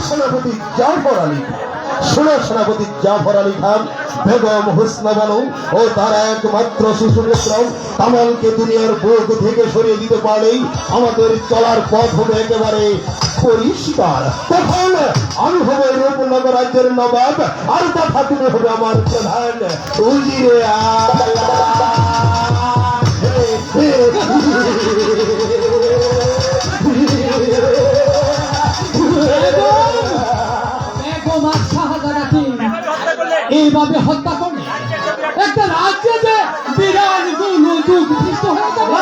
সেনাপতি জাফর আলী সেনাপতি জাফর আলী খান বেগম হোসনা বানু ও তার একমাত্র শিশু পুত্র কামালকে দুনিয়ার বুক থেকে সরিয়ে দিতে পারলেই আমাদের চলার পথ হবে একেবারে পরিষ্কার। তখন আমি হবে রূপনগর রাজ্যের নবাব, আর কথা তুমি হবে আমার প্রধান উজিরে এইভাবে হত্যা করলে একটা রাজ্যে যে বিরাট যুগ সৃষ্টি হয়ে যাবে।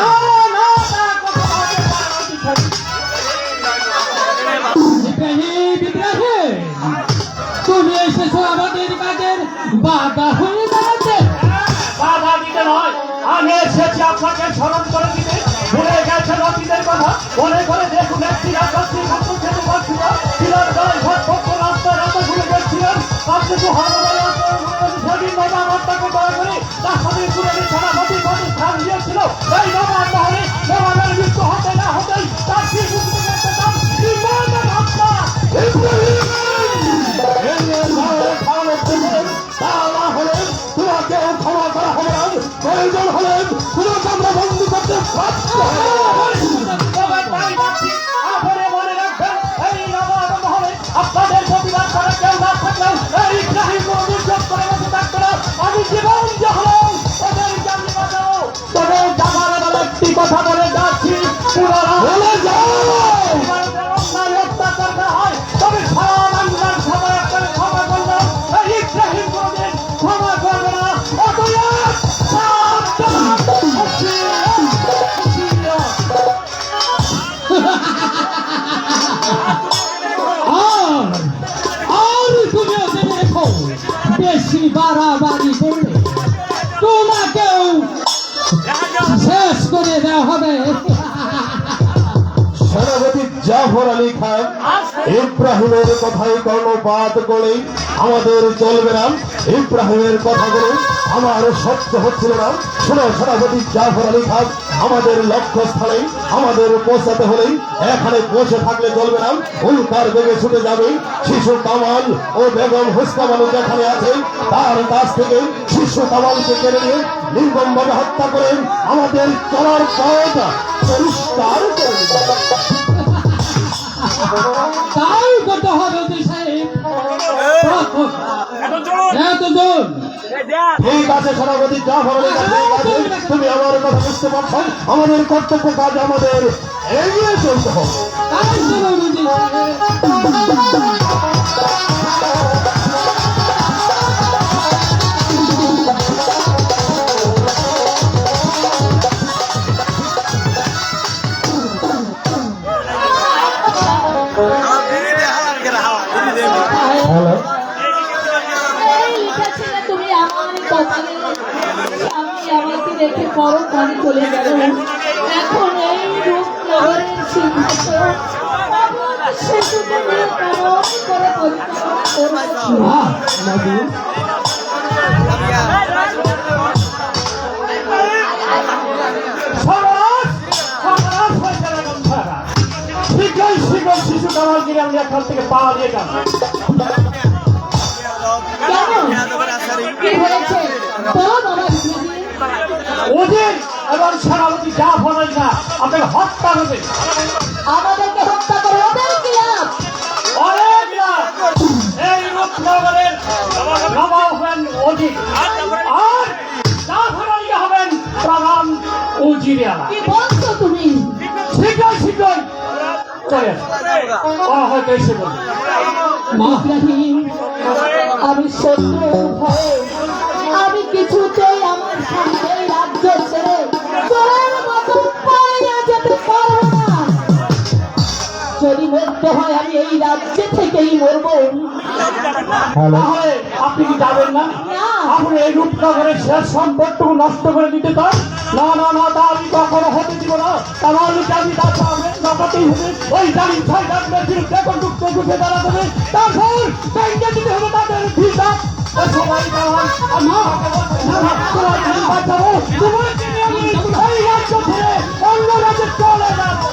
তুমি এসেছো আমাদের কাজের বাধা হয়ে দাঁড়াতে। বাধা দিতে নয়, আমি এসেছি আপনাকে স্মরণ করে দিতে। ভুলে গেছেন অতীতের কথা, মনে করে দেখুন একটি রাজনীতি রাস্তা রাস্তা ভুলে গেছিলেন। আপনি তো স্বাধীন বাবা আপনাকে দয়া করে তার সাথে পুরোনো সেনাপতি প্রতিষ্ঠান দিয়েছিল। এই বাবা তাহলে বাবার মৃত্যু হতে না হতেই তার তোমাকে ক্ষমা করা হবে না। প্রয়োজন হলে তোমাকে আমরা বন্ধু করতে আপনাদের প্রতিবাদ করে কেউ না থাকলেও এই ইব্রাহিম নির্যাত করে বসে থাকতো না। আমি জীবন যখন ওদেরকে আমি বাঁচাবো। তবে যাবার বেলা একটি কথা বলে যাচ্ছি, অত্যাচার না হয় তবে সারা বাংলার সবাই আপনারা ক্ষমা করলো। এই ইব্রাহিম কোনদিন ক্ষমা করবে না। বেশি বাড়াবাড়ি করলে তোমাকেও শেষ করে দেওয়া হবে। সেনাপতি জাফর আলী খান ইব্রাহিমের কথাই কর্ণপাত করে আমাদের চলবে না। ইব্রাহিমের কথাগুলো আমার সহ্য হচ্ছিল না। শোনো সেনাপতি জাফর আলী খান, আমাদের লক্ষ্যস্থলে আমাদের পৌঁছাতে হলেই এখানে পৌঁছে থাকলে চলবে না। উল্কার বেগে ছুটে যাবে। শিশু কামাল ও বেগম হোসনা বানু যেখানে আছে তার কাছ থেকে শিশু কামালকে কেড়ে নিয়ে নির্মমভাবে হত্যা করে আমাদের চলার পথ পরিষ্কার করে তাই করতে হবে সাহেব। ঠিক আছে সেনাপতি জাফর আলী খান, তুমি আমার কথা বুঝতে পারছো। আমাদের কর্তব্য কাজ আমাদের এগিয়ে চলতে হবে। আমাকে রেখে পরম কানে চলে গেল। এখন এই রূপনগরের সিংহাসন শিশুকে নিয়ে কেমন করে পরিচালনা করব। শিশু কামালকে আমি এখান থেকে পাওয়া দিয়ে গেল। ওদের এবং সেনাপতি জাফর আলী খান আপনাকে হত্যা হবে। আমাদেরকে হত্যা করে ওদের কি লাভ? অনেক লাভ। এই রূপনগরের নবাব হবেন অজিত, আর জাফর আলী হবেন প্রধান উজিরে আলা। কি বলছো তুমি? শীঘ্রই শীঘ্রই চলে হয়তো এসে বলবে। ইব্রাহিম, আমি শত্রু ভয়ে আমি কিছুতেই আমার সামনে রাজ্য ছেড়ে চোরের মতো পালিয়ে যেতে পারবো না। যদি মরতে হয় আমি এই রাজ্য থেকেই মরবো। তাহলে আপনি কি যাবেন না? আপনি এই রূপনগরের শেষ সম্পদটুকু নষ্ট করে দিতে চান? না না না, তা আমি কখনো হতে দিব না। তাহলে আমি তাড়াতেই হবে ওই জালিম শয়তানদের বিরুদ্ধে কটুক্ত রুখে দাঁড়াতে হবে। তারপর ব্যাংকে দিতে হবে তাদের হিসাব। সবাই বাঁচাবো তোমাকে নিয়ে আমি এই রাজ্য ছেড়ে অন্য রাজ্যে চলে যাবো।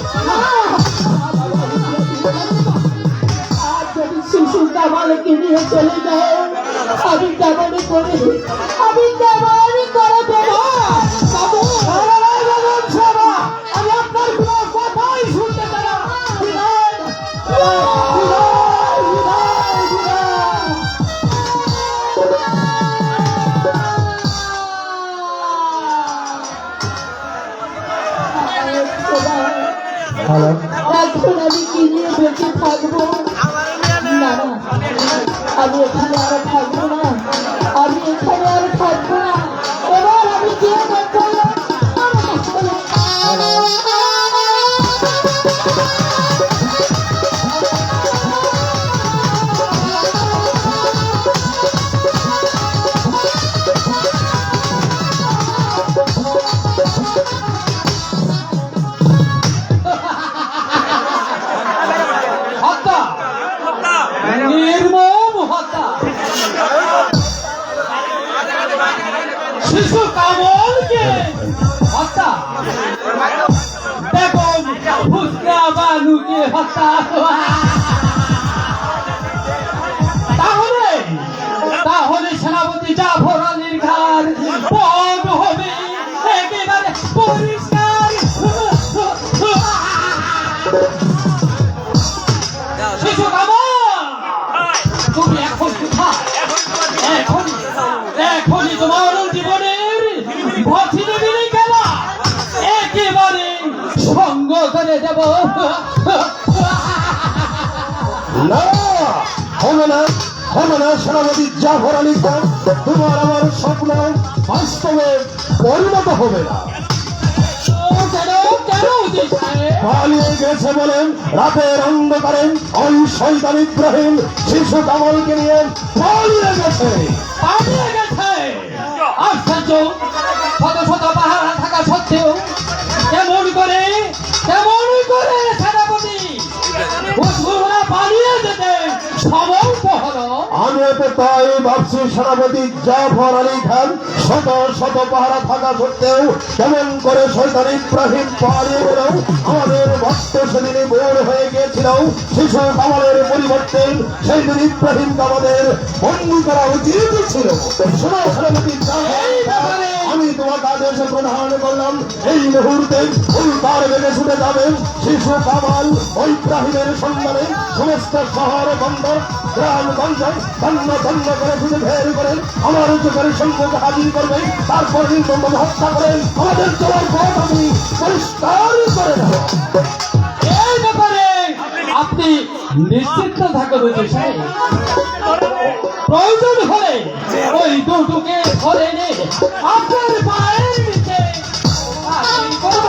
নিয়ে চলে যাও, আমি কেমন করে দেবো? আমি আপনার কোনো কথাই শুনতে চাই না। বিদায়, বিদায়, বিদায়, বিদায়। হ্যালো এখন আমি কি নিয়ে বেঁচে থাকবো? না না, আমি এখানে আর থাকবো না, এবার আমি গিয়ে দেখবো হত্যা, নির্মম হত্যা। শিশু কামলকে হত্যা, বেগম ফুসকা বানুকে হত্যা। তাহলে তাহলে সেনাপতি জাফর আলীর ঘাড় পদ হবে একেবারে পরিষ্কার। শিশু কামল, তুমি এখন কোথায়? এখনই তোমার জীবনের ভছিনী খেলা একেবারে সঙ্গ করে দেব। না, হবে না, হবে না সেনাপতি জাফর আলী খান, তোমার আমার স্বপ্ন বাস্তবে পরিণত হবে না। কেন কেন উদিত সাহেব? পালিয়ে গেছে বলেন রাতের অন্ধকারে ওই শয়তান ইব্রাহিম শিশু কামালকে নিয়ে পালিয়ে গেছে। পালিয়ে গেছে? আশ্চর্য, শত শত পাহারা থাকা সত্ত্বেও কেমন করে সেনাপতি বসুরা পালিয়ে যেতে সময় পহর। আমি তো তাই ভাবছি সেনাপতি জাফর আলী খান শত শত পাহারা থাকা সত্ত্বেও কেমন করে শয়তান ইব্রাহিম পালিয়ে গেল। আমাদের ভক্ত সেদিনে বোর হয়ে গিয়েছিল শিশু কামালের পরিবর্তে সেই দিন ইব্রাহিমকে আমাদের বন্দী করা উচিত ছিল। শোনো সেনাপতি জাফর আলী খান, আমি তোমাকে আদেশ প্রদান করলাম এই মুহূর্তে উল্টার বেগে ছুটে যাবেন শিশু কামাল ও ইব্রাহিমের সন্ধানে সমস্ত শহর বন্দর গ্রামগঞ্জ ধন্য ধন্য করে খুঁজে বের করেন আমার চোখের সম্মুখে হাজির করবেন, তারপর নির্মম হত্যা করেন আমাদের চলার পথ আমি পরিষ্কার করে দেব। এই ব্যাপারে আপনি নিশ্চিত থাকুন উদিত সাহেব। প্রয়োজন হলে ওই দুটোকে ধরে এনে আপনার পায়ের নিচে ফাঁসি করব।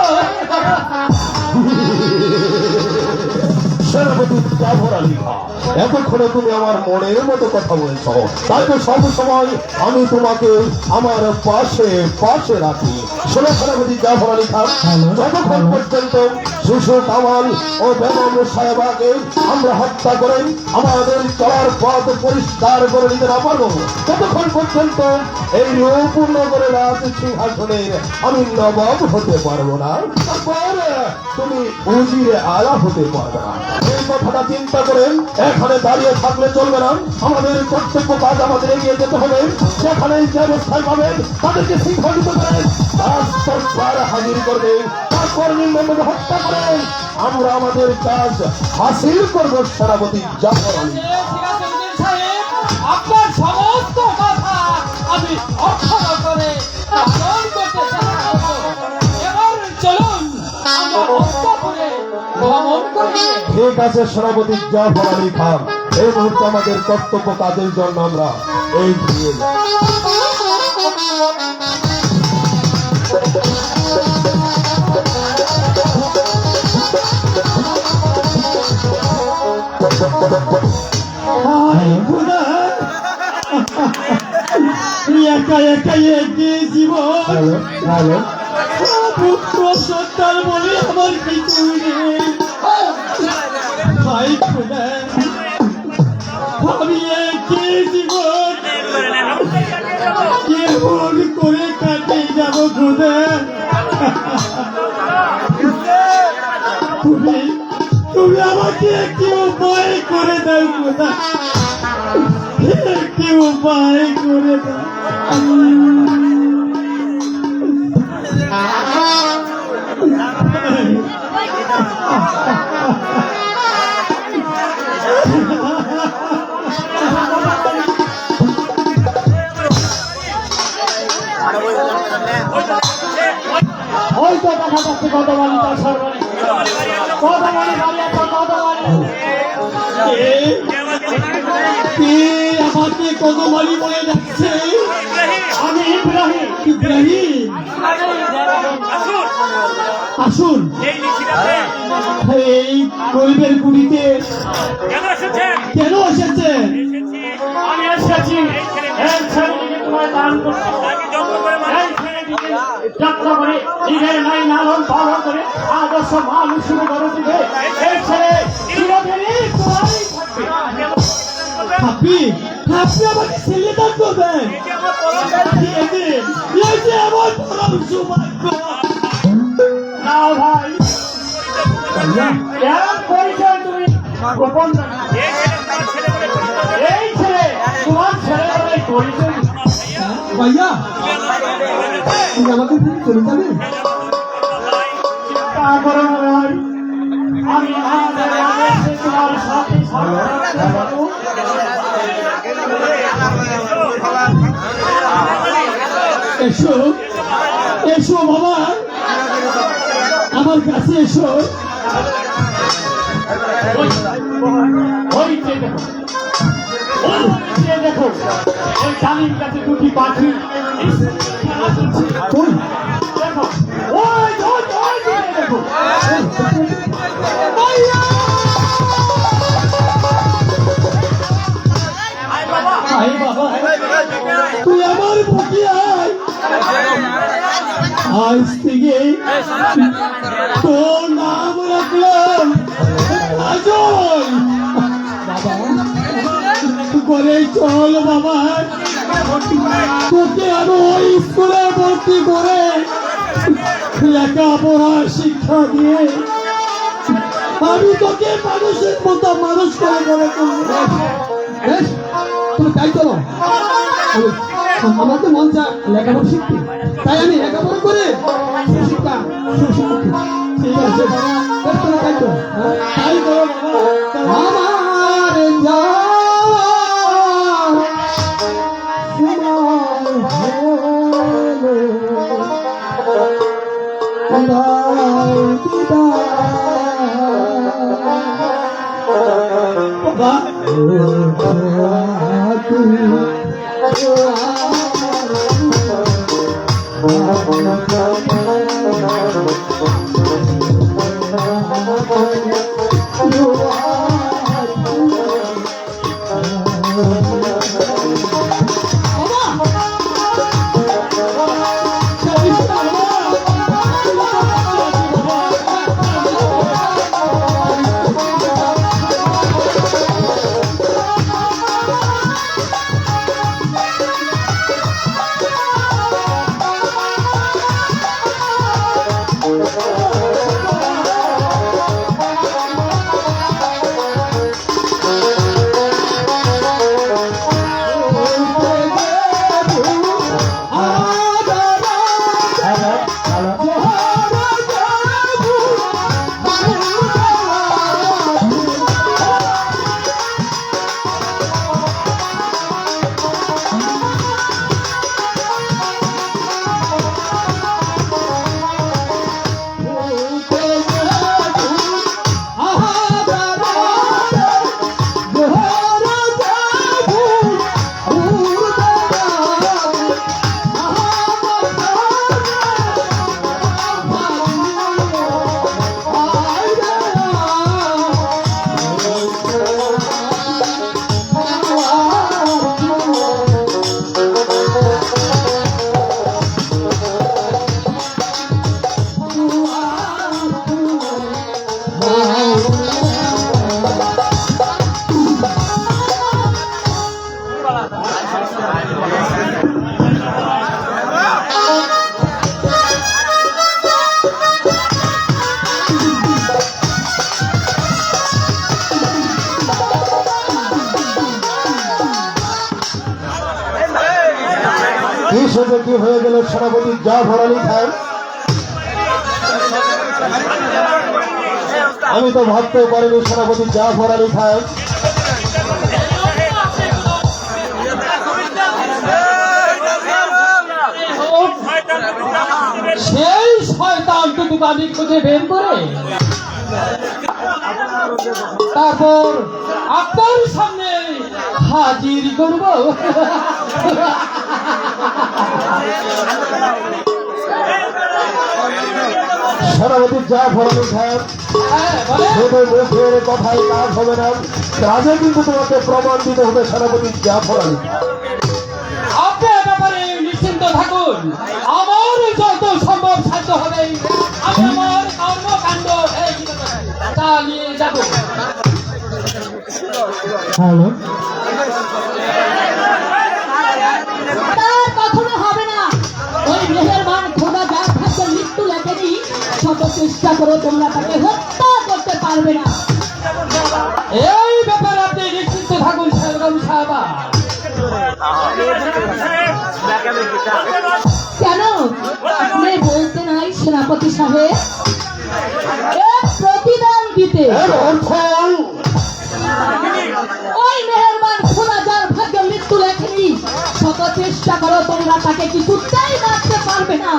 সেনাপতি জাফর আলী খান, এতক্ষণে তুমি আমার মনের মতো কথা বলছো, তাই তো সব সময় আমি তোমাকে আমার পাশে পাশে রাখি। শোনো সেনাপতি জাফর আলী খান, যতক্ষণ পর্যন্ত শিশু কামাল ও বেগম সাহেবাকে আমরা হত্যা করে আমাদের চলার পথ পরিষ্কার করে নিতে না পারবো, ততক্ষণ পর্যন্ত এই রূপনগরের রাজ সিংহাসনের আমি নবাব হতে পারবো না, তারপর তুমি উজিরে আলা হতে পারবে না। এই কথাটা চিন্তা করেন এখানে দাঁড়িয়ে থাকলে চলবে না, আমাদের কর্তব্য কাজ আমাদের এগিয়ে যেতে হবে। সেখানে যে অবস্থায় পাবেন তাদেরকে শৃঙ্খলিত করেন, রাজদরবারে হাজির করবেন, তারপর নির্মমভাবে হত্যা করেন। আমরা আমাদের কাজ হাসিল করবো সেনাপতি জাফর আলী। ঠিক আছে উদিত সাহেব, আপনার সমস্ত কথা আমি অক্ষর করে পালন করতে চেষ্টা করব। এবার চলুন আমরা অন্তঃপুরে ভ্রমণ করি। ঠিক আছে সেনাপতি জাফর আলী খান, এই মুহূর্তে আমাদের কর্তব্য কাজের জন্য আমরা এই দিয়ে একা একা এগিয়ে জীবন পুত্র সন্তান বলে আমার কিছু নেই। ভাই খোদা, আমি এগিয়ে জীবন কেমন করে কাটে যাবো খোদা? তুমি তুমি তুমি আমাকে কি উপায় করে দাও খোদা, কি উপায় করে দাও। হয়তো দেখা যাচ্ছে কতবারই তার সর্বাণী, কতবারই বাড়ি আছে, কতবারই কে আমাকে কতবারই বলে যাচ্ছে আমি ইব্রাহিম। ইব্রাহিম আসুন, এই গরিবের গুড়িতে কেন এসেছেন? আমি এসেছি এই ছেলেটিকে তোমায় দান করতে, এই ছেলেটিকে যত্ন করে নিজের নাই লালন পালন করে আদর্শ মানুষ শুরু করে দিবে। এই ছেলে চিরদিনই তোমারই থাকবে। আপনি আপনি আমাকে ছেলে দান করবেন? এই যে আমার পরম সৌভাগ্য। না ভাই, এর পরিচয় তুমি গোপন রাখো। এই ছেলে তোমার ছেলে বলে পরিচয়। ভাইয়া তুমি আমাকে চলে যাবে? তা করো না ভাই, আমি তোমার সাথে এসো এসো বাবা, আমার কাছে এসো। ওই যে দেখো, ওই যে দেখো, ওই ডালিম গাছে দুটি পাখি দেখো, ওই ওই ওই যে দেখো। আয় বাবা, তুই আমার বুকে আয়। আজ থেকে তোর নাম রাখলাম অজয়। করে চল বাবা, তোকে আমি ওই স্কুলে ভর্তি করে লেখাপড়ার শিক্ষা দিয়ে আমি তোকে মানুষের মতো মানুষ করে গড়ে তুলবো। তুমি তাই চলো, আমার তো মন চায় লেখাপড়া শিখতে, তাই আমি লেখাপড়া করে সুশিক্ষা সুশিক্ষা। ঠিক আছে বাবা, তাই তো তাই করো বাবা। আমার সেটা কি হয়ে গেল সেনাপতি জাফর আলী খান? আমি তো ভাবতেও পারিনি সেনাপতি জাফর আলী খান। সেই শয়তান টুকু আমি খুঁজে বের করে তারপর আপনার সামনে হাজির করব। সেনাপতি জাফর আলী খান, হ্যাঁ, বলেন। শুধু মুখের কথায় কাজ হবে না, কাজে কিন্তু তোমাকে প্রমাণ দিতে হবে সেনাপতি জাফর আলী খান। আপনি এ ব্যাপারে নিশ্চিন্ত থাকুন, আমার যত সম্ভব সাধ্য হবে আমি আমার কর্মকাণ্ড চালিয়ে যাব। হ্যালো, তার কখনো হবে না। ওই মেহেরবান খোদা যার ভাগ্যে মৃত্যু লেখেনি, শত চেষ্টা করে তোমরা তাকে হত্যা করতে পারবে না। এই ব্যাপারে আপনি নিশ্চিন্ত থাকুন সাহেব সাহেবা। কেন আপনি বলতে নাই সেনাপতি সাহেব? এর প্রতিদান দিতে এর অর্থ ওই মেহেরবান খোদা যার ভাগ্যে মৃত্যু লেখেনি, শত চেষ্টা করো তোমরা তাকে কিছুতেই মারতে পারবে না।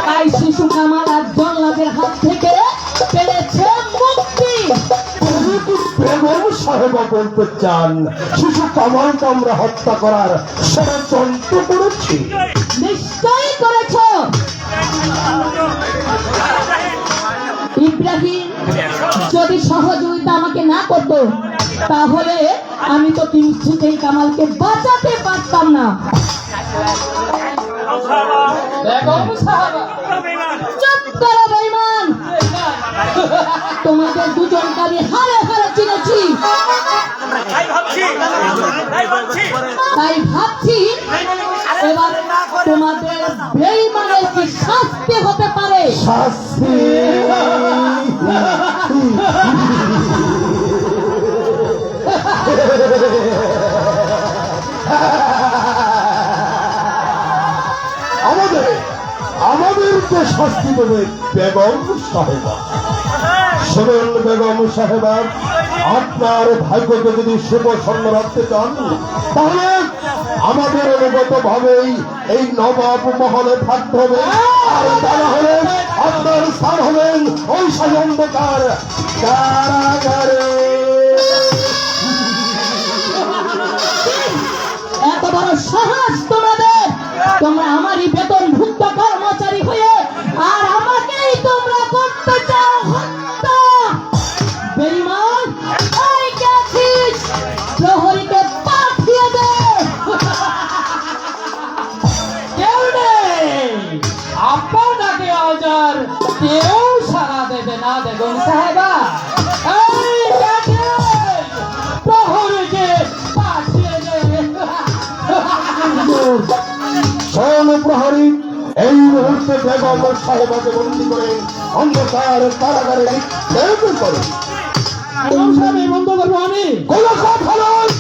তাই শিশু কামাল আর জল্লাদের হাত থেকে পেয়েছে মুক্তি। বেগম সাহেবা বলতে চান শিশু কামালকে আমরা হত্যা করার ষড়যন্ত্র করেছি? নিশ্চয়ই করেছ ইব্রাহিম। যদি সহযোগিতা আমাকে না করতো তাহলে আমি তো কিছুতেই কামালকে বাঁচাতে পারতাম না। বেগম সাহেবা, চুপ করো বেঈমান। তোমাদের দুজনকে আমি হারে হারে চিনেছি, তাই ভাবছি এবার তোমাদের বেঈমানের কি শাস্তি হতে পারে। শাস্তি? আমাদেরকে শাস্তি দেবে বেগম সাহেবা। শুনুন বেগম সাহেবা, আপনার ভাগ্যকে যদি শুভ স্বর্ণ রাখতে চান তাহলে আমাদের অনুগত ভাবেই এই নবাব মহলে থাকতে হবে। আর তা না হলে আপনার স্থান হবেন ওই অন্ধকার কারাগারে। এত বড় সাহস তোমাদের! তোমরা আমারই বেতনভুক্ত কর্মচারী হয়ে আর আমাকেই তোমরা করতে চাও হত্যা। বেঈমান, এই গেছিস, প্রহরীকে পাঠিয়ে দে। কেউ নেই, আপনাকে আজ আর কেউ সারা দেবে না বেগম সাহেবা। এই দেখেন, প্রহরীকে পাঠিয়ে দেবে। স্বয়ং প্রহরী এই মুহূর্তে বেগম সাহেবাকে বন্দী করে অন্ধকার কারাগারে নিক্ষেপ করে। বেগম সাহেব এই বন্ধ করবো আমি। কোন কথা নয়,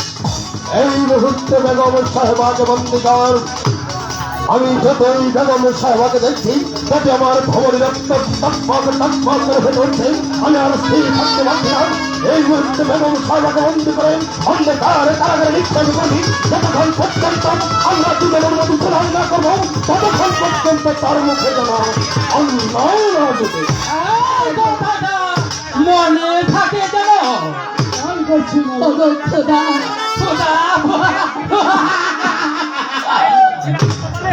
এই মুহূর্তে বেগম সাহেবাকে বন্দী কর। আমি যতই বেগম সাহেবাকে দেখছি তাতে আমার ভবনী রক্ত টকমক টকমক করে ফেটে উঠছে। আমি আর স্থির থাকতে পারছি না। এই মুহূর্তে বেগম সাহেবাকে বন্দী করে অন্ধকার কারাগারে নিক্ষেপ করি। যতক্ষণ পর্যন্ত আমরা দুজনের মধ্যে প্রধান না করবো ততক্ষণ পর্যন্ত তার মুখে যেন অন্যায় না যেতে। এই কথাটা মনে থাকে যেন। আমি করছি না। ওগো খোদা, খোদা,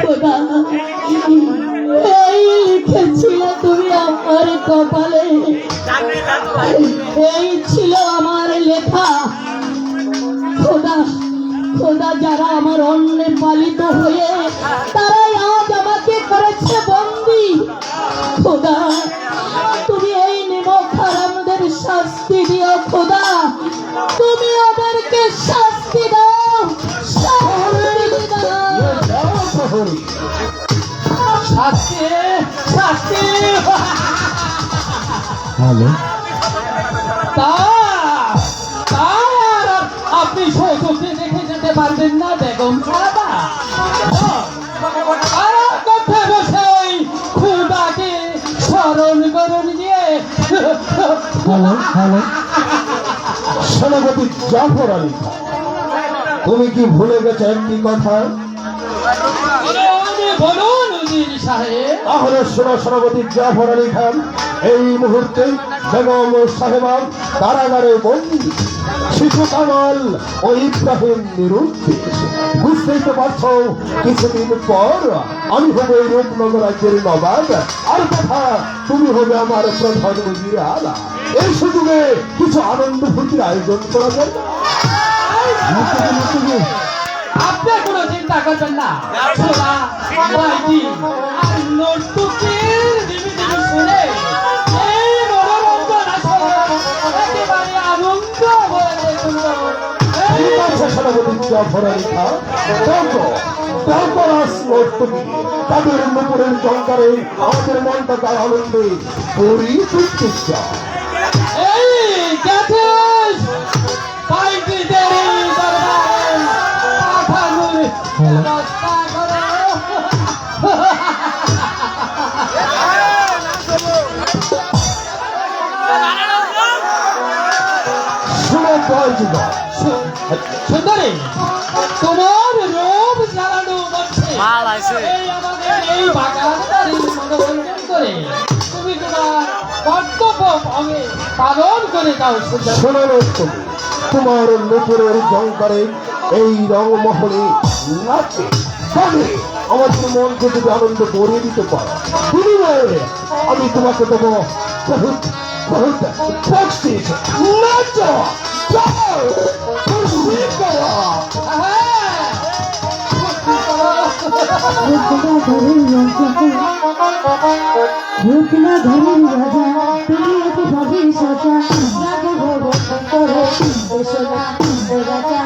খোদা, এই লিখেছিল তুমি আমার কপালে, এই ছিল আমার লেখা। খোদা, খোদা, যারা আমার অন্নে পালিত হয়ে তারাই আজ আমাকে করেছে বন্দি। খোদা, তুমি এই নিমক হারামদের শাস্তি দিও। খোদা, তুমি ওদেরকে শাস্তি দাও, শাস্তি দাও। প্রহরী শাস্তি, শাস্তি। হ্যালো, তাই আর আপনি শ্বশুরকে দেখে যেতে পারবেন না বেগম সাহেবা। হ্যালো হ্যালো সেনাপতি জাফর আলী খান, তুমি কি ভুলে গেছো একটি কথা? বলুন উজির সাহেব। তাহলে শোনো সেনাপতি জাফর আলী খান, এই মুহূর্তে বেগম সাহেবা কারাগারে বন্দী, শিশু কামাল ও ইব্রাহিম নিরুদ্দেশ। বুঝতেই তো পারছো কিছুদিন পর আমি হবো এই রূপনগর রাজ্যের নবাব, আর কথা তুমি হবে আমার প্রধান উজির আলা। এই সুযোগে কিছু আনন্দ ফুটির আয়োজন করা যায় না? আপনি কোনো চিন্তা করবেন না। ছোড়া, বাইটি, আর নর্তকীর দিবি দিবি শুনে এই মনোরঞ্জন আসলে একেবারে আনন্দ হয়ে দেখলো। ঠিক আছে সেনাপতি জাফর আলী খান, তাদের নুপুরের জঙ্কারে আমাদের মনটা তার আনন্দে পরিতৃপ্ত চায়। এই গেছিস বাইটি দেরি দরবারে পাঠানোর ব্যবস্থা করো। শুনে প্রয়োজন সুন্দরী, তোমার রূপ জ্বালানো বলছে এই আমাদের এই বাগানদারির মনোরঞ্জন করে তুমি তোমার কর্তব্য ভাবে পালন করে দাও। সুন্দর, শোনানো তুমি তোমার নুপুরের জঙ্কারে এই রংমহলে নাচে গানে আমাদের মনকে যদি আনন্দ ভরিয়ে দিতে পারো, বিনিময়ে আমি তোমাকে দেবো বহুত বহুত বকশিশ। নাচো, যাও, খুশি করো। রূপনা ধরেন রাজা তুমি এত ভাবি সাজা রাগে ভব করে সোনা রাজা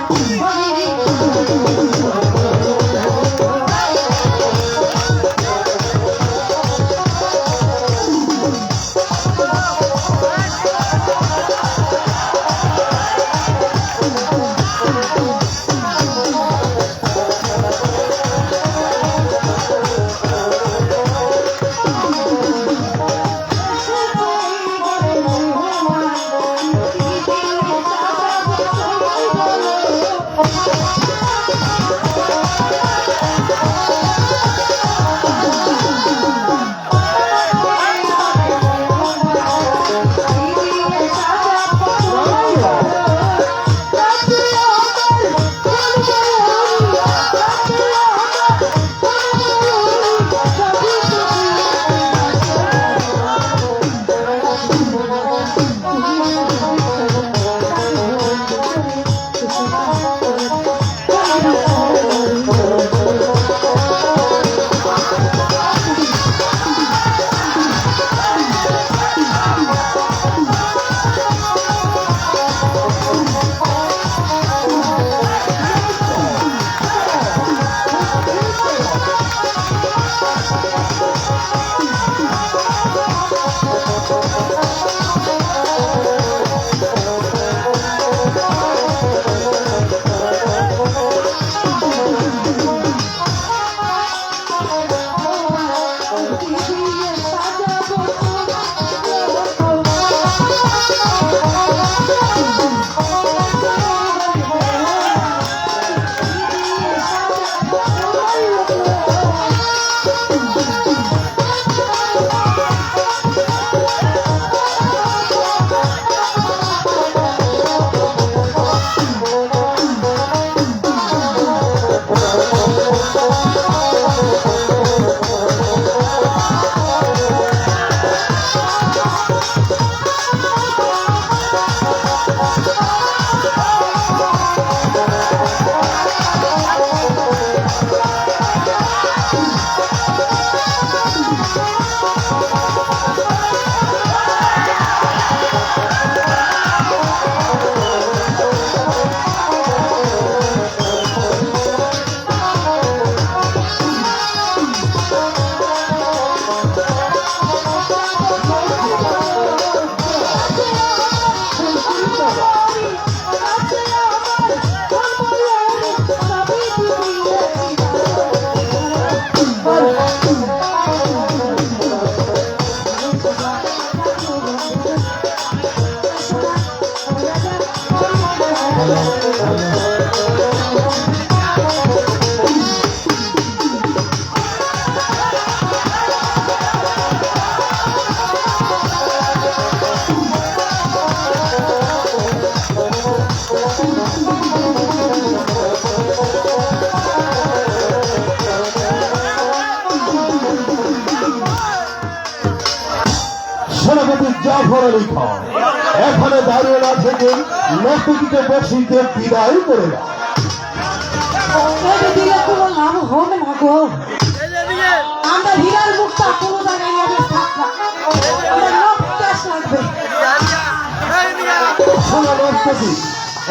সেনাপতি জাফর আলী খান এখানে দাঁড়িয়ে না থেকে নর্তকীকে বসিতে বিদায় করে না। এটা দিলে কোনো লাভ হবে না গো। আমরা হীরার মুখটা কোনো জায়গায় নিয়ে থাকবা, আমার লোক ক্যাশ লাগবে। শোনো নর্তকী,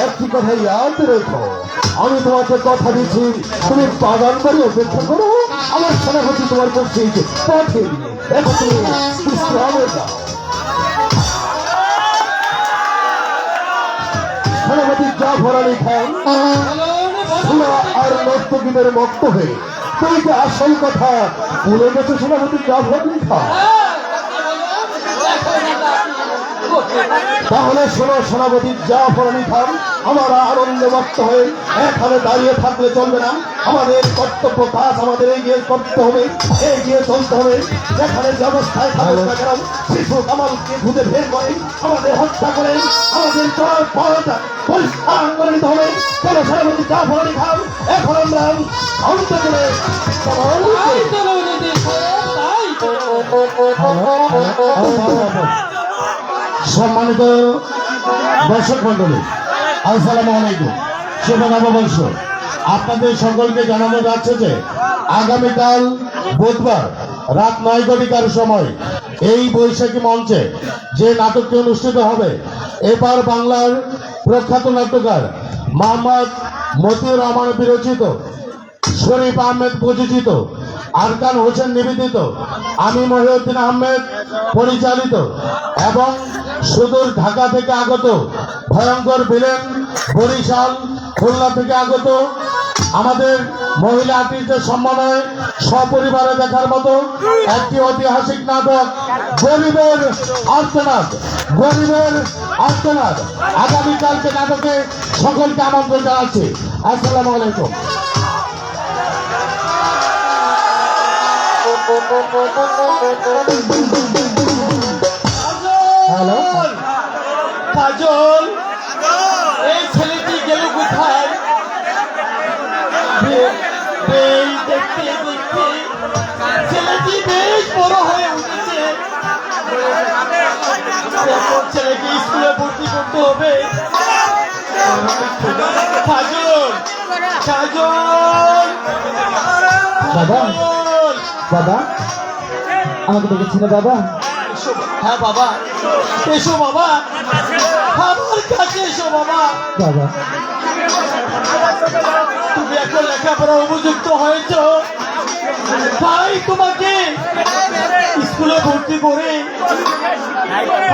একটি কথা ইয়াদ রেখো, আমি তোমাকে কথা দিচ্ছি, তুমি বাগান বাড়ি অপেক্ষা করো, আমার সেনাপতি তোমার পক্ষে পথে এখন তুমি বিশ্রামে যাও। সেনাপতি জাফর আলী খান শোনো আর নর্তকীদের মুক্ত হয়ে তুই যে আসল কথা বলে গেছো সেনাপতি জাফর আলী খান। তাহলে শোনো সেনাপতি জাফর আলী খান, আমার আনন্দে মত্ত হয়ে এখানে দাঁড়িয়ে থাকলে চলবে না। আমাদের কর্তব্য কাজ আমাদের এগিয়ে করতে হবে, এগিয়ে চলতে হবে। যেখানে যে অবস্থায় থাকুক না কেন, শিশু কামালকে খুঁজে বের করে আমাদের হত্যা করে আমাদের চল পথ পরিষ্কার করে দিতে হবে। কেন সেনাপতি জাফর আলী খান এখন আমরা অন্ত করে তাই চলো দিদি তাই সম্মানিত দর্শক মন্ডলী, আসসালামু আলাইকুম। শুভ নববর্ষ। আপনাদের সকলকে জানানো যাচ্ছে যে আগামীকাল বুধবার রাত 9 ঘটিকার সময় এই বৈশাখী মঞ্চে যে নাটকটি অনুষ্ঠিত হবে, এবার বাংলার প্রখ্যাত নাট্যকার মোহাম্মদ মতিউর রহমান বিরচিত, শরীফ আহমেদ প্রযোজিত, আরকান হোসেন নিবেদিত, আমি মহিউদ্দিন আহমেদ পরিচালিত এবং সুদূর ঢাকা থেকে আগত ভয়ঙ্কর ভিলেন, বরিশাল খুলনা থেকে আগত আমাদের মহিলা আর্টিস্টদের সম্মানয় সপরিবারে দেখার মতো একটি ঐতিহাসিক নাটক গরিবের আর্তনাদ। গরিবের আর্তনাদ আগামীকালকে নাটকে সকলকে আমন্ত্রণ জানাচ্ছি। আসসালামু আলাইকুম। হ্যালো, কাজল এই ছেলেটি গেল কোথায়? এই দেখতে দেখতে ছেলেটি বেশ বড় হয়ে উঠেছে। এখন ছেলেকে স্কুলে ভর্তি করতে হবে। কাজল কাজল বাবা, কাজল। বাবা আমাকে দেখেছিল বাবা? হ্যাঁ বাবা, এসো বাবা, আমার কাছে এসো বাবা। বাবা, তুমি এখন লেখাপড়া উপযুক্ত হয়েছ, তাই তোমাকে স্কুলে ভর্তি করে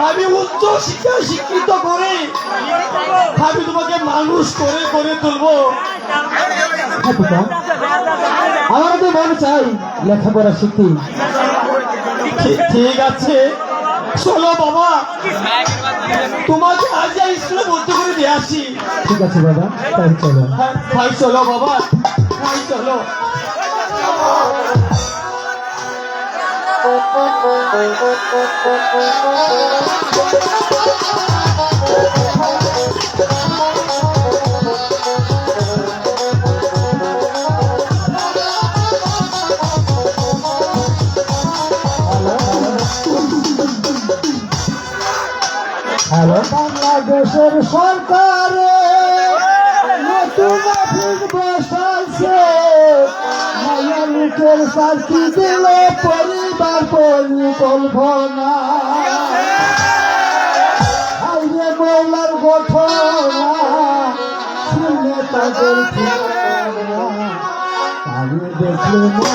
আমি উচ্চ শিক্ষা শিক্ষিত করে আমি তোমাকে মানুষ করে করে তুলবো। হ্যাঁ পিতা, আমারও তো মন চাই লেখাপড়া শিখি। ঠিক আছে, চলো বাবা, তোমাকে আজ স্কুলে ভর্তি করে দিয়ে আসি। ঠিক আছে বাবা, তাই চলো। হ্যাঁ ভাই, চলো বাবা, ভাই চলো। হ্যালো, বাংলাদেশের সরকার নতুন অফিস বসাইছে, মায়া লোকের চাকরি দিল পরিবার পরিকল্পনা, আইরে মৌলার ঘটনা শুনে তাদের ঠিকানা, আমি দেখলে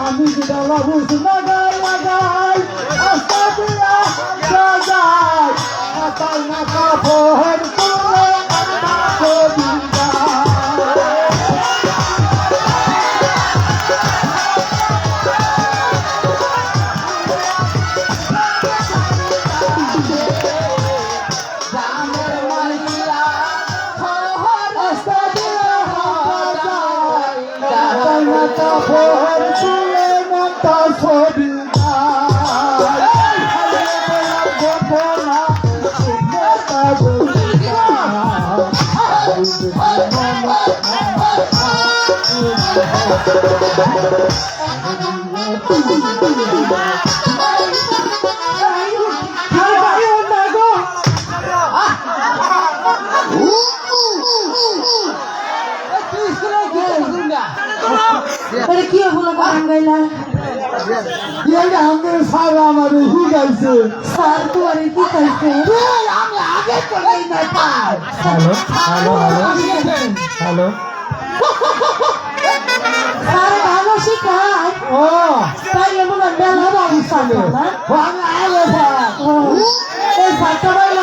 আমি যেটা লাগুস লাগাই লাগাই আস্তা দিয়া সাজাই মাথা না শূন্যতা কি হলো গান গাইলা আমাদের স্যার আমাদের শিখাইছে স্যার তোমার কি খাইছে আমি আগে চলে নাই পাই hello hello hello hello sir ভালো শিখায় ও তাইলে মনে হয় মেলা বাবু স্যার না আমি আগে পাই এই স্যারটা বাইলে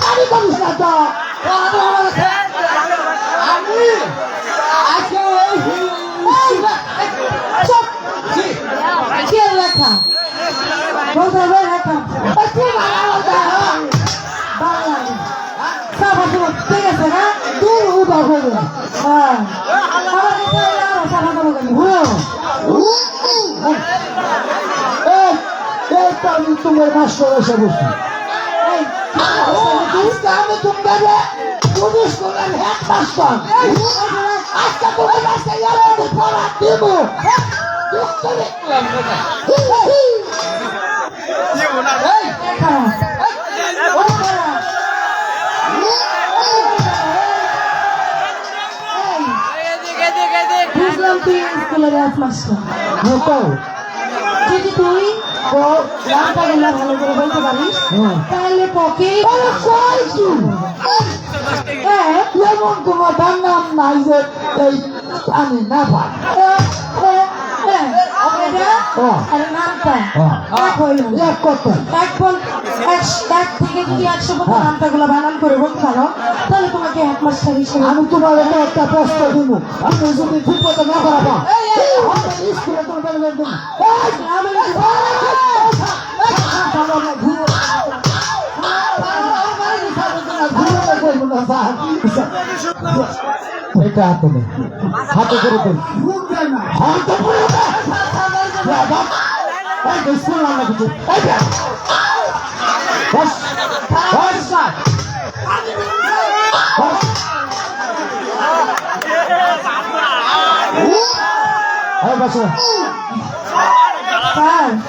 আমি করিস না তো আমি আজকে কে লেখা বলতে হবে লেখা বাংলা সাবা তোমার ঠিক আছে না তুই উদা হবে হ্যাঁ আমার কাছে আরো সাবা দেবো কেন আমি তোমার মাস্টার এসে বসি আমি তোমার পুলিশ করার হেড মাস্টার আজকে তোমার কাছে পড়া দেব বুঝলাম তুই স্কুলের এক মাস্টার যদি তুই রামটা গেলে ভালো করে বলতে পারিস তাহলে পকে যেমন তোমার তার নাম নাই যে এই আমি না পাই এক কথা এক থেকে যদি 100 মতো নামটাগুলো বানান করে বলতে পারো তাহলে তোমাকে এক মাস্টার হিসেবে আমি তোমার একটা প্রশ্ন দিব আমি যদি ঠিক মতো না পারবা স্কুলে তোমার এটা হাতে নেই হাতে করে দেন শুনলাম না কিছু স্যার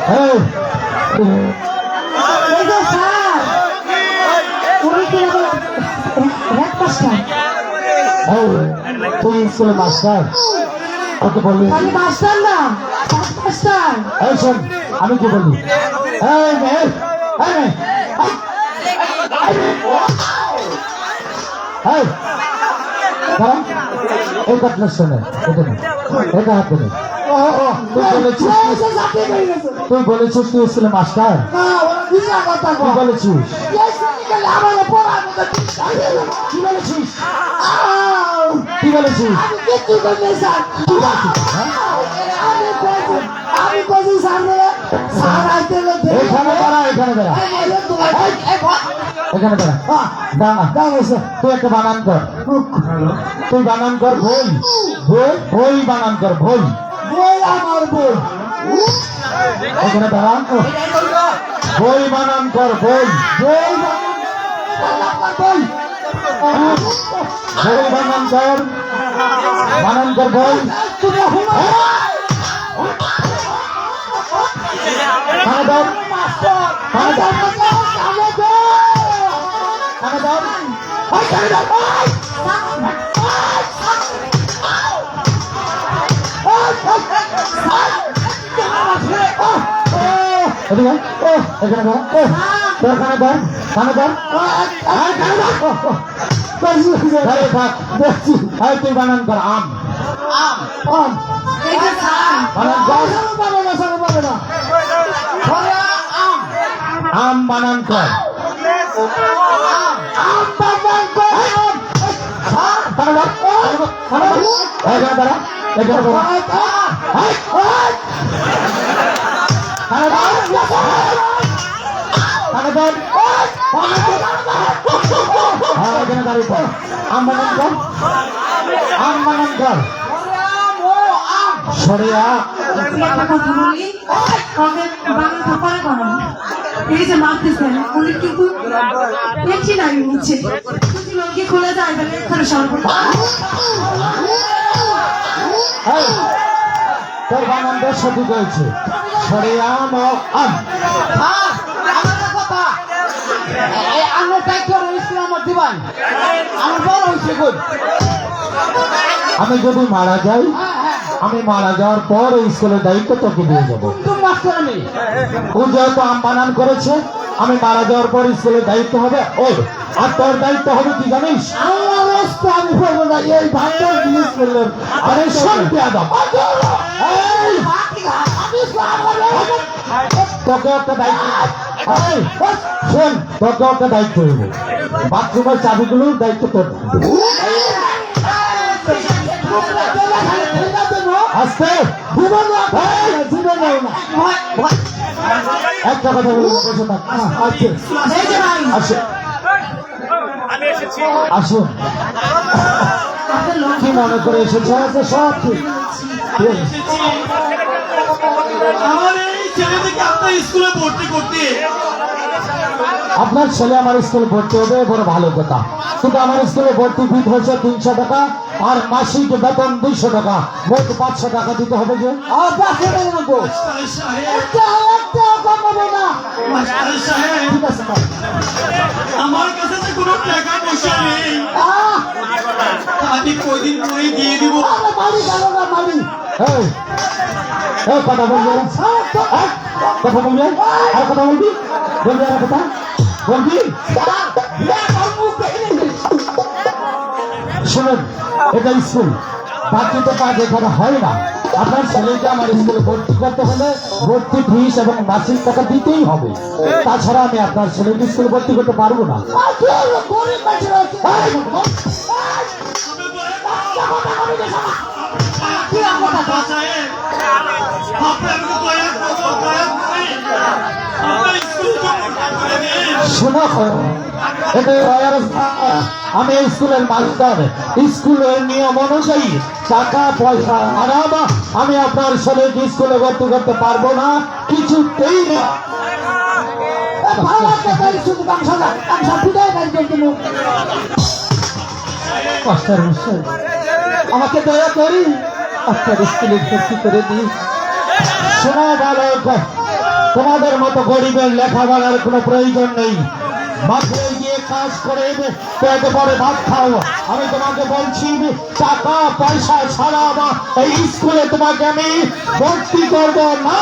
Hey! এই যে স্যার উনি কি এক মাস্টার তুই স্কুলে মাস্টার ওকে বললি আমি মাস্টার না মাস্টার এই শোন আমি কি বললি এই মেয়ে এই মেয়ে এই দাঁড়া এই ঘটনা শোনে এটা হাতে নেই তুই বলেছিস তুই স্কুলে মাস্টার তুই বলেছিস কি বলেছিস কি বলেছিস এখানে দাঁড়া এখানে দাঁড়া এখানে দাঁড়া দাঁড়া তুই একটা বানান কর তুই বানান কর বই বই বই বানান কর বই বই আমার বই এখানে দাঁড়া বই বানান কর বই বই বই বই বানান কর বই তুই বানান কর আম আম আম আম বানান কর এটা আম্বানন্দর সরিয়া একটা কথা বলি ওকে বাংলা থাপারে করেন এই যে মারতেছেন উনি কিন্তু একটি নারী নিচ্ছে যদি লোকে খুলে যায় তাহলে এখানে সর্বত এই, তোর বানান বেশ সঠিক হয়েছে সরিয়া আম আমাদের কথা এই আঙ্গুর দায়িত্ব রয়েছিল আমার দিবান আমার বড় হয়েছে গুড আমি যদি মারা যাই আমি মারা যাওয়ার পর এই স্কুলের দায়িত্ব তোকে দিয়ে যাবো তুমি মাস্টার আমি ও যেহেতু আম বানান করেছে আমি মারা যাওয়ার পর স্কুলের দায়িত্ব হবে ওর আর তোর দায়িত্ব হবে কি জানিস আমি করবো না এই ভাবটা জিনিস করলেন আরে শোন পেয়াদব তোকে একটা দায়িত্ব এই, শোন তোকে একটা দায়িত্ব দেবো বাথরুমের চাবিগুলোর দায়িত্ব তোর আস্তে জীবন একটা কথা বলবো বসে থাক আছে আসে আসুন কি মনে করে এসেছে আছে সব ঠিক ঠিক আছে। আমার এই ছেলেটাকে আপনার স্কুলে ভর্তি করতে আপনার ছেলে আমার স্কুলে ভর্তি হবে বড় ভালো কথা কিন্তু আমার স্কুলে ভর্তি ফি হচ্ছে 300 টাকা আর মাসিক বেতন 200 টাকা মোট 500 টাকা দিতে হবে যে মাস্টার সাহেব ঠিক আছে না? আমার কাছে যে কোনো টাকা পয়সা নেই আমি কয়দিন পরে দিয়ে দিব এই, এই কথা বলবি না? এই, কথা বলবি না? আর কথা বলবি বলবি আর কথা বলবি শুনুন এটা স্কুল বাকিতে কাজ এখানে হয় না আপনার ছেলেকে আমার স্কুলে ভর্তি করতে হলে ভর্তি ফিস এবং মাসিক টাকা দিতেই হবে তাছাড়া আমি আপনার ছেলেকে স্কুলে ভর্তি করতে পারবো না সাহেব আপনি আমাকে দয়া করে আপনার স্কুলে ভর্তি করে দিন শোনো এটা আমি এই স্কুলের মাস্টার স্কুলের নিয়ম অনুযায়ী টাকা পয়সা আরাম আমি আপনার ছেলেকে স্কুলে ভর্তি করতে পারবো না কিছুতেই না মাস্টার মশাই আমাকে দয়া করি আপনার স্কুলে ভর্তি করে দিই শোনো বালক তোমাদের মতো গরিবের লেখাপড়ার কোনো প্রয়োজন নেই মাঠে গিয়ে কাজ করে পেট পরে ভাত খাও আমি তোমাকে বলছি টাকা পয়সা ছাড়া এই স্কুলে তোমাকে আমি ভর্তি করবো না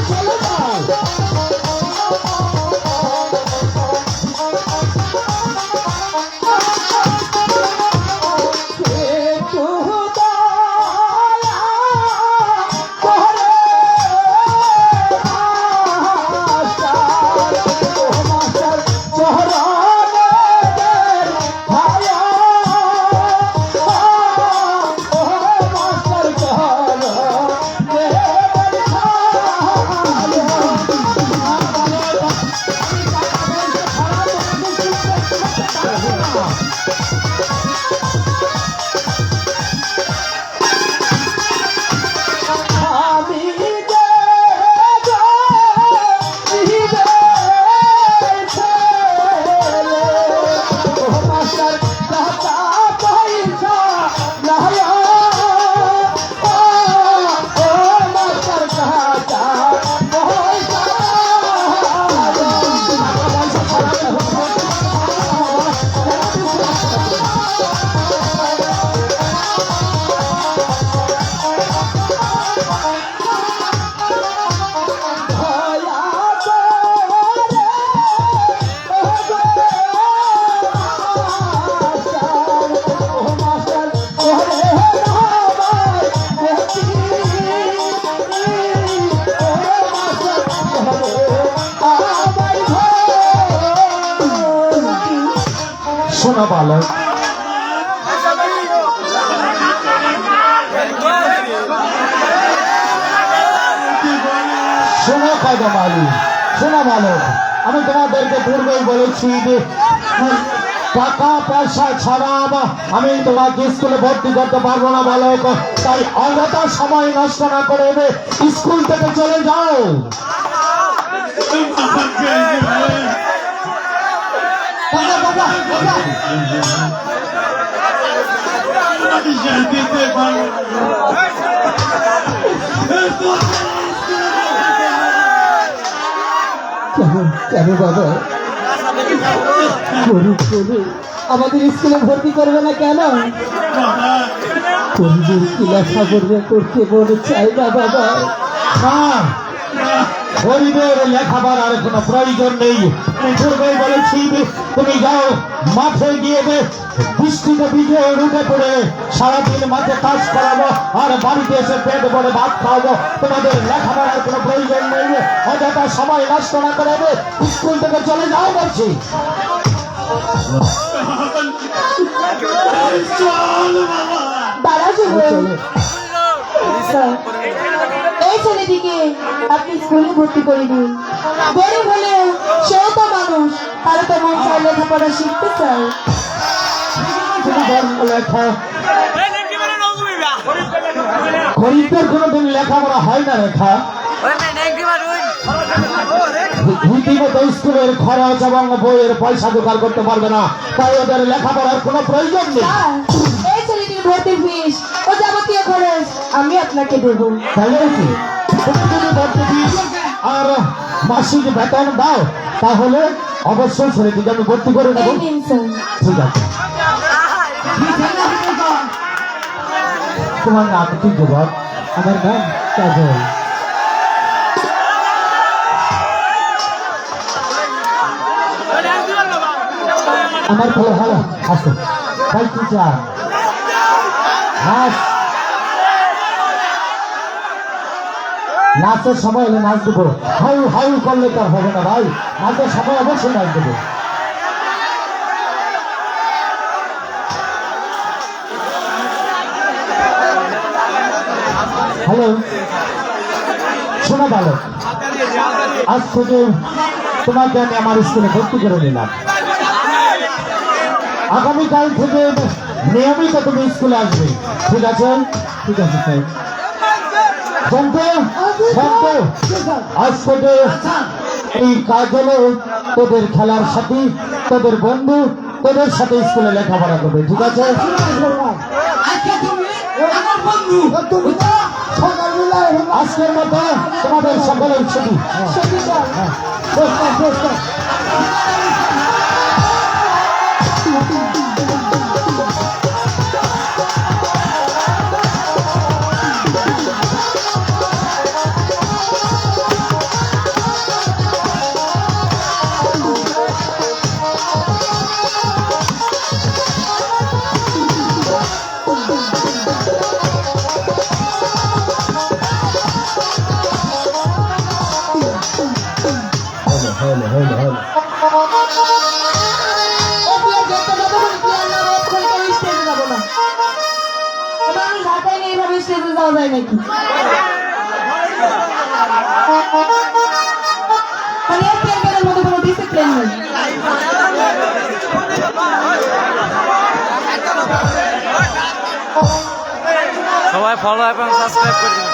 ছেলে শোনো বালক, শোনো কদমালি, শোনো বালক, আমি তোমাদেরকে পূর্বেই বলেছি যে টাকা পয়সা ছাড়া আমি তোমাকে স্কুলে ভর্তি করতে পারবো না বালক। তাই অযথা সময় নষ্ট না করে স্কুল থেকে চলে যাও। কেন বাবা আমাদের স্কুলে ভর্তি করবে না কেন? করিদের কি লেখাপড়া করতে মনে চাই না বাবা? না, গরিবের লেখাপড়ার কোনো প্রয়োজন নেই। আমি পূর্বেই বলেছি তুমি যাও মাঠে গিয়ে বৃষ্টিতে ভিজে উঠে পড়ে সারাদিন মাঠে কাজ করাবো আর বাড়িতে এসে পেট ভরে ভাত খাওয়াবো। তোমাদের লেখাপড়ার কোনো প্রয়োজন নেই। অযথা সময় নষ্ট না করে স্কুল থেকে চলে যাও বলছি। দাঁড়া এই ছেলেটিকে আপনি স্কুলে ভর্তি করে দিন। গরিব হলেও সেও তো মানুষ, তারা তো মন চাই লেখাপড়া শিখতে চায়। লেখা গরিবদের কোনোদিন লেখাপড়া হয় না রেখা। রীতিমতো স্কুলের খরচ এবং বইয়ের পয়সা জোগাড় করতে পারবে না, তাই ওদের লেখাপড়ার কোনো প্রয়োজন নেই। এই ছেলেটির ভর্তির ফিস ও যাবতীয় খরচ আমি আপনাকে দেবো। তাহলে কি তুমি যদি ভর্তি ফিস আর মাসিক বেতন দাও তাহলে অবশ্যই ছেলেটিকে আমি ভর্তি করে নেবো। এই নিন স্যার। ঠিক আছে, তোমার নাম কি যুবক? আমার নাম কাজল। আমার ভালো ভালো আসো ভাই, কি চান? নাচ, নাচের সময় হলে নাচ দেবো। হাউ হাউ করলে তো আর হবে না ভাই, নাচের সময় অবশ্যই নাচ দেবো। হ্যালো, শোনো বালক, আজ থেকে তোমাকে আমি আমার স্কুলে ভর্তি করে নিলাম। আগামীকাল থেকে নিয়মিত তুমি স্কুলে আসবে, ঠিক আছে? ঠিক আছে স্যার। জানতো আজ থেকে এই কাজ হলো তোদের খেলার সাথী, তোদের বন্ধু, তোদের সাথে স্কুলে লেখাপড়া করবে, ঠিক আছে? আজকের মতো তোমাদের সকলের ছুটি। সবাই ফলো এবং সাবস্ক্রাইব করে দিবেন।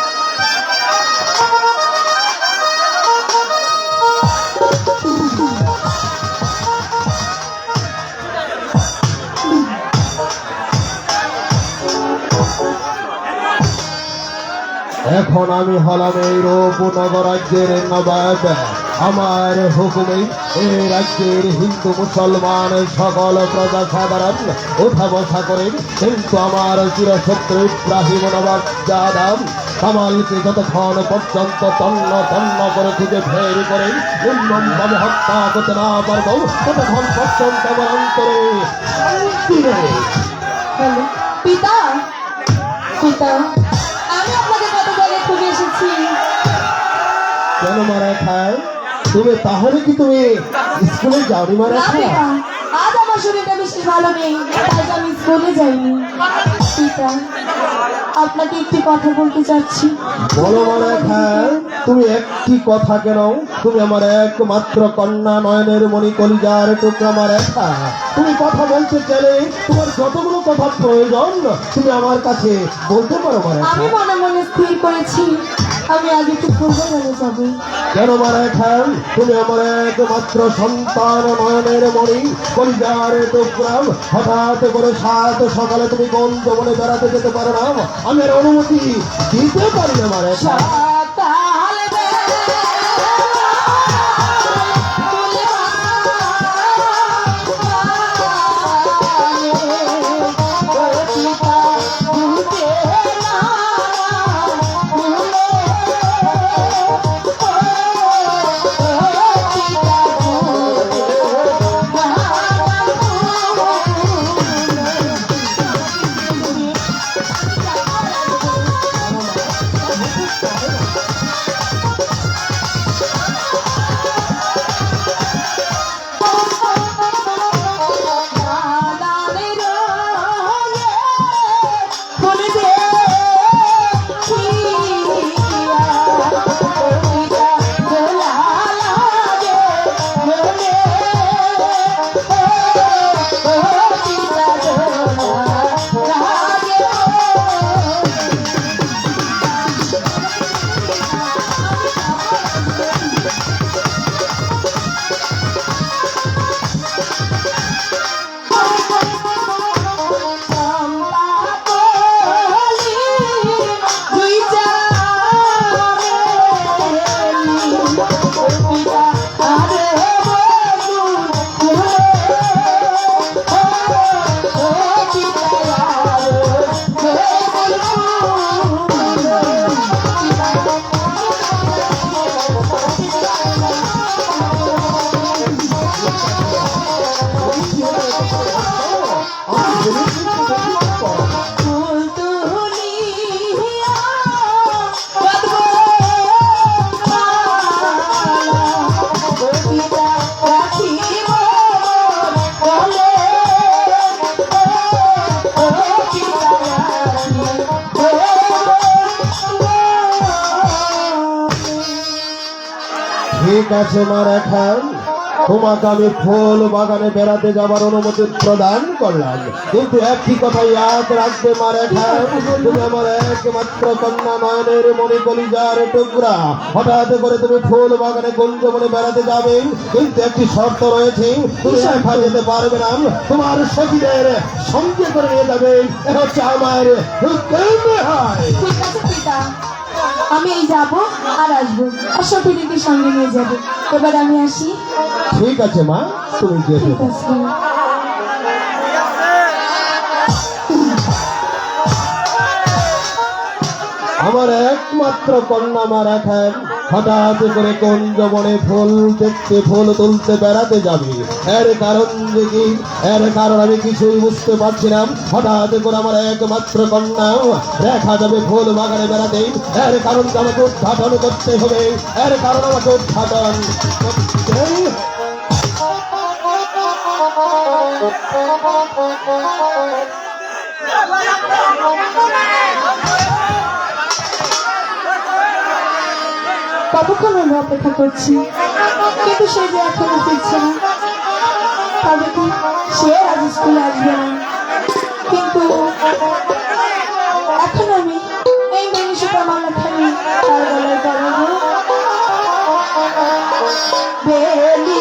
এখন আমি হলাম এই রূপনগর রাজ্যের নবাব। আমার হুকুমে এই রাজ্যের হিন্দু মুসলমান সকল প্রজা সাধারণ ওঠা বসা করেন, কিন্তু আমার চিরশত্রু ইব্রাহিম নবাব যাদব কামালকে যতক্ষণ পর্যন্ত তন্ন তন্ন করে খুঁজে বের করে নির্মমভাবে হত্যা করতে না পারবো ততক্ষণ পর্যন্ত আমার অন্তরে শান্তি নেই। পিতা, পিতা, আমি আপনাকে কত জায়গায় খুঁজে এসেছি। কেন মারা খায় তুমি? তাহলে কি তুমি স্কুলে যাওনি মারা না খায়? পিতা, আজ আমার শরীরটা বেশি ভালো নেই, তাই তো আমি স্কুলে যাইনি। পিতা, আপনাকে একটি কথা বলতে চাচ্ছি। বলো মা রেখা, তুমি একটি কথা কেন? তুমি আমার একমাত্র কন্যা, নয়নের মণি, কলিজার টুকরা মা রেখা। তুমি কথা বলতে চাইলে তোমার যতগুলো কথা প্রয়োজন তুমি আমার কাছে বলতে পারো মা রেখা। আমি মনে মনে স্থির করেছি আমি আগে একটু পূর্ববেলা যাবো। কেন মা রেখা? তুমি আমার একমাত্র সন্তান, নয়নের মণি, কলিজার টুকরা। হঠাৎ করে সাত সকালে তুমি কোন জবনে বেড়াতে যেতে পারো না, আমি আর অনুমতি দিতে পারি না মা রেখা। সকাল ঠিক আছে মা রেখা, তোমাকে আমি ফুল বাগানে বেড়াতে যাবার অনুমতি প্রদান করলাম, কিন্তু একটি কথা ইয়াদ রাখবে মা রেখা, তুমি আমার একমাত্র কন্যা, নয়নের মণি, কলিজার টুকরা। হঠাৎ করে তুমি ফুল বাগানে কুঞ্জবনে বেড়াতে যাবে, কিন্তু একটি শর্ত রয়েছে, তুমি একা যেতে পারবে না, তোমার সখীদের সঙ্গে করে নিয়ে যাবে। এটা হচ্ছে আমার হয়। ঠিক আছে পিতা, আমি এই যাবো আর আসবো, আর সখীদেরকে সঙ্গে নিয়ে যাবো। এবার আমি আসি। ঠিক আছে মা, তুমি যেতে ঠিক পারো। আছে। আমার একমাত্র কন্যা মা রাখেন হঠাৎ করে কুঞ্জবনে ফুল দেখতে, ফুল তুলতে বেড়াতে যাবে। এর কারণ যে কি? এর কারণ আমি কিছুই বুঝতে পারছি না। হঠাৎ করে আমার একমাত্র কন্যা দেখা যাবে ফুল বাগানে বেড়াতে। এর কারণ আমাকে উদ্ঘাটন করতে হবে, এর কারণ আমাকে উদ্ঘাটন করতে কতক্ষণ আমি অপেক্ষা করছি, কিন্তু সে যে এখনো ফিরছে না। তবে কি সে আজ স্কুলে আসবে না? কিন্তু এখন আমি এই জিনিসটা মালা খাই তার গলায় পরাবো। বেলি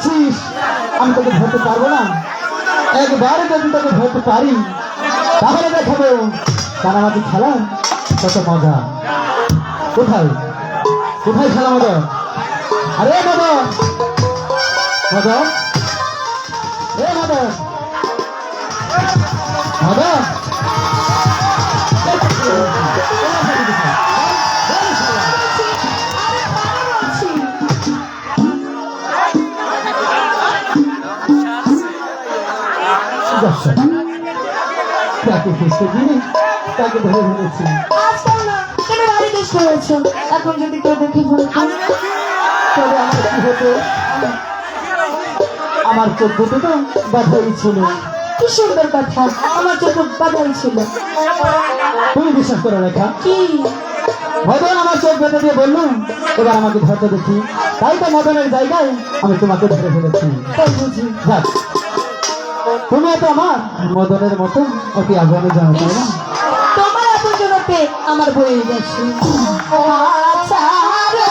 ভাবছিস আমি তোকে ধরতে পারবো না? একবার যদি তোকে ধরতে পারি তাহলে দেখাবো কানামাটি খেলা কত মজা। কোথায় কোথায় খেলা মজা? আরে মদন, মদন, এ মদন, মদন, তাকে খুঁজতে গিয়ে তাকে ধরে ফেলেছি। আজকাল না তুমি বাড়ি বেশ করেছো, এখন যদি কেউ দেখে ফেলে তবে আমার কি হতো? আমার চোখ দুটো তো বাধাই ছিল। কি সুন্দর কথা, আমার চোখ বাধাই ছিল। তুমি বিশ্বাস করে রেখা, কি মদন আমার চোখ বেঁধে দিয়ে বললো এবার আমাকে ধরতে দেখি, তাই তো মদনের জায়গায় আমি তোমাকে ধরে ফেলেছি। তাই বুঝি? যাক, তুমি তো আমার মদনের মতো অতি আগ্রহে জানো, তাই না? তোমার আপনজনতে আমার বয়ে গেছে। আচ্ছা রে,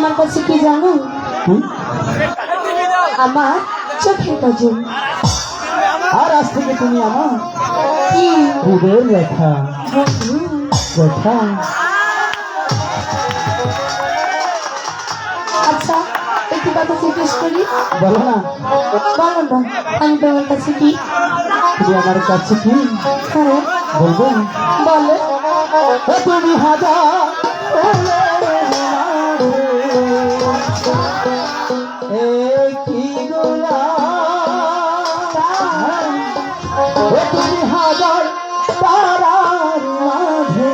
আমার কাছে কি জানো? আমার চোখের কাজল। আর আজ থেকে তুমি আমার কি হৃদয়ের রেখা রেখা। আচ্ছা একটু কথা জিজ্ঞেস করি। বলো না, বলো না, আমি তোমার কাছে কি? তুমি আমার কাছে কি হ্যাঁ বলবো? বলো। ও তুমি হাজার কি তুমি হাজার তারার মাঝে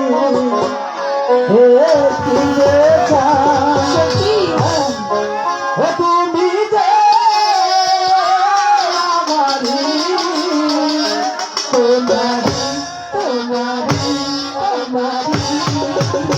কি সত্যি? তুমি যে আমারি তোমারি তোমারি তোমারি তোমার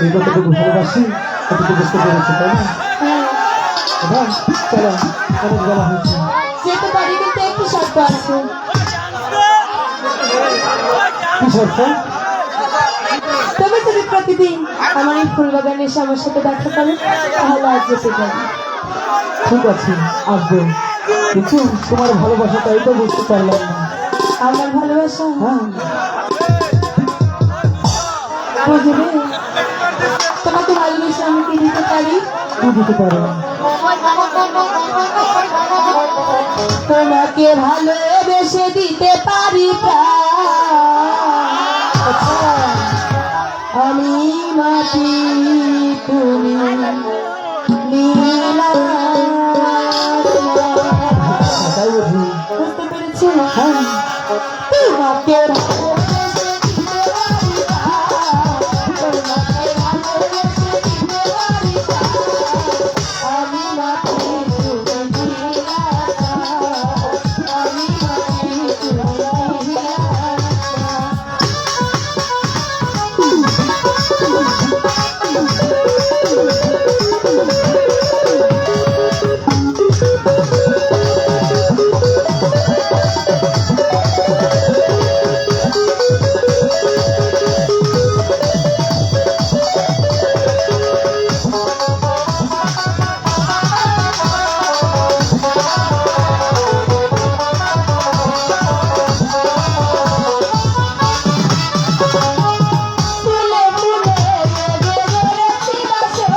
হৃদয়টুকু ভালোবাসি, এটুকু বুঝতে পেরেছি, তাই না? এবার চলো, অনেক বেলা হয়েছে। যেতে পারি কিন্তু একটু শর্ত আছে। কি শর্ত? তবে তুমি প্রতিদিন আমার এই ফুল বাগানে এসে আমার সাথে দেখা করে, তাহলে আজ যেতে পারি। ঠিক আছে, আসবো, কিন্তু তোমার ভালোবাসাটাই তো বুঝতে পারলাম না। আমার ভালোবাসা হ্যাঁ, বুঝবে, তোমাকে ভালোবেসে আমি কি দিতে পারি? কি দিতে পারো? তোমাকে ভালোবেসে দিতে পারি প্রাণ। আমি মাটি, তুমি নীল আকাশ। তাই বুঝি? বুঝতে পেরেছি? হ্যাঁ, তোমাকে ভালোবেসে দিতে পারি প্রাণ। তোমাকে ভালোবেসে দিতে পারি প্রাণ। আমি মাটি, তুমি নীল আকাশ। আমি মাটি, তুমি নীল আকাশ। ফুলে ফুলে বেড়েছি বাসে,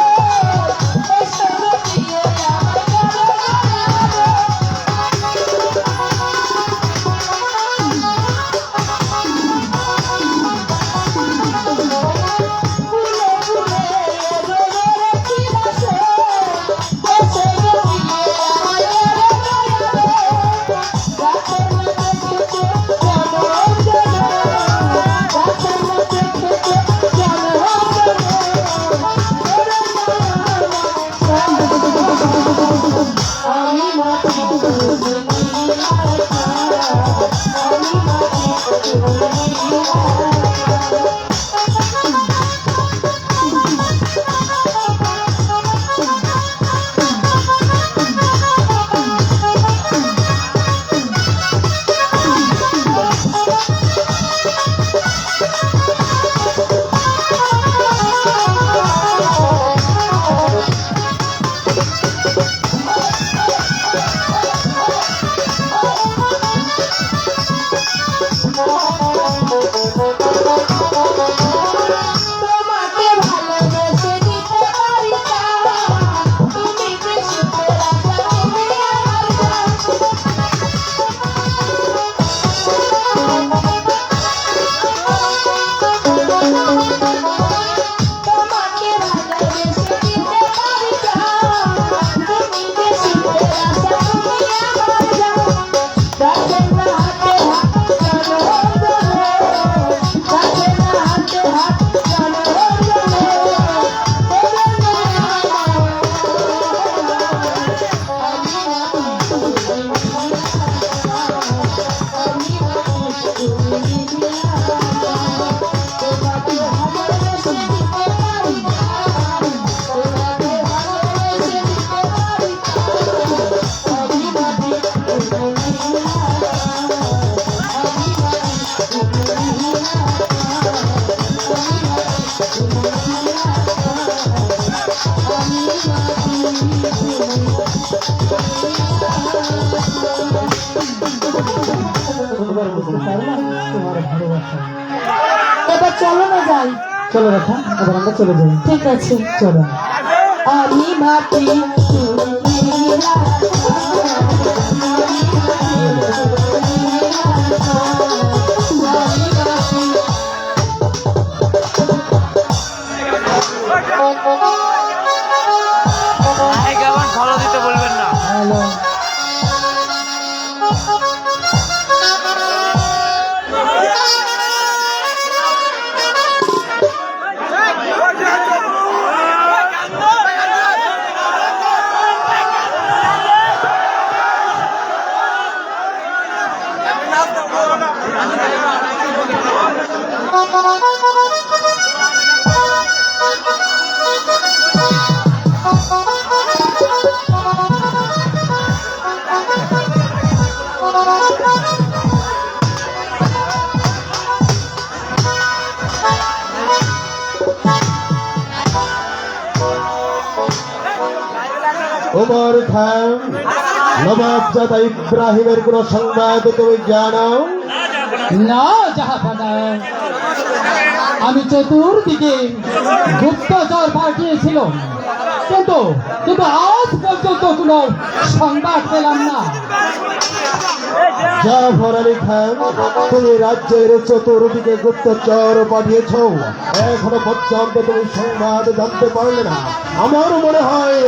এসো দিয়ে আমার ফুলে ফুলে বেড়েছি বাসে, এসো দিয়ে আমার গাছের মধ্যে খেতে কেমন যেন, গাছের মধ্যে খেতে কেমন যেন। আমি মাটি, তুমি নীল আকাশ। আমি মাটি, তুমি নীল আকাশ। তোমাকে ভালোবেসে দিতে পারি প্রাণ। তুমি যে সুখের আশা, তুমি আমার প্রাণ। তোমাকে ভালোবেসে দিতে পারি প্রাণ। তুমি যে সুখের আশা, তুমি আমার প্রাণ। গাছের না হাতে হাত চলো চলো, গাছের না হাতে হাত চলো চলো। এবার বুঝতে পারলাম তোমার ভালোবাসা। এবার চলো না যাই। চলো রেখা, এবার আমরা চলে যাই। ঠিক আছে, চলো। আমি মাটি, তুমি নীল কেমন ফলো দিতে বলবেন না। হ্যালো, আকাশ। ওমর খান, নবাবজাদা ইব্রাহিমের কোন সংবাদ তুমি জানো? না জাহাপানা, আমি চতুর্দিকে গুপ্তচর পাঠিয়েছিলাম, কিন্তু কিন্তু আজ পর্যন্ত কোনো সংবাদ পেলাম না। জাফর আলী খান, তুমি রাজ্যের চতুর্দিকে গুপ্তচর পাঠিয়েছ, এখনো পর্যন্ত তুমি সংবাদ জানতে পারলে না। আমার মনে হয়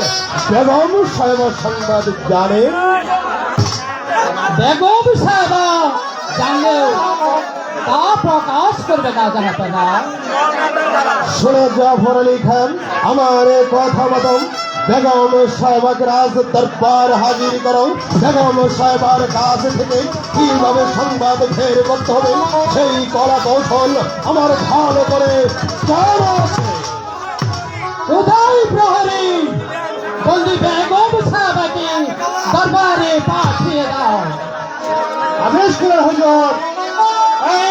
বেগম সাহেব সংবাদ জানেন। বেগম সাহেবা জানলেও তা প্রকাশ করবে না জাহাপানা। শোনো জাফর আলী খান, আমার এ কথা মতো বেগম সাহেবাকে রাজ দরবার হাজির করো। বেগম সাহেবার কাছ থেকে কিভাবে সংবাদ ফের করতে হবে সেই কলা কৌশল আমার ভালো করে জানা আছে। উদয় প্রহরী, বন্দি বেগম সাহেবাকে দরবারে পাঠিয়ে দাও। আদেশ করে হুজুর। এই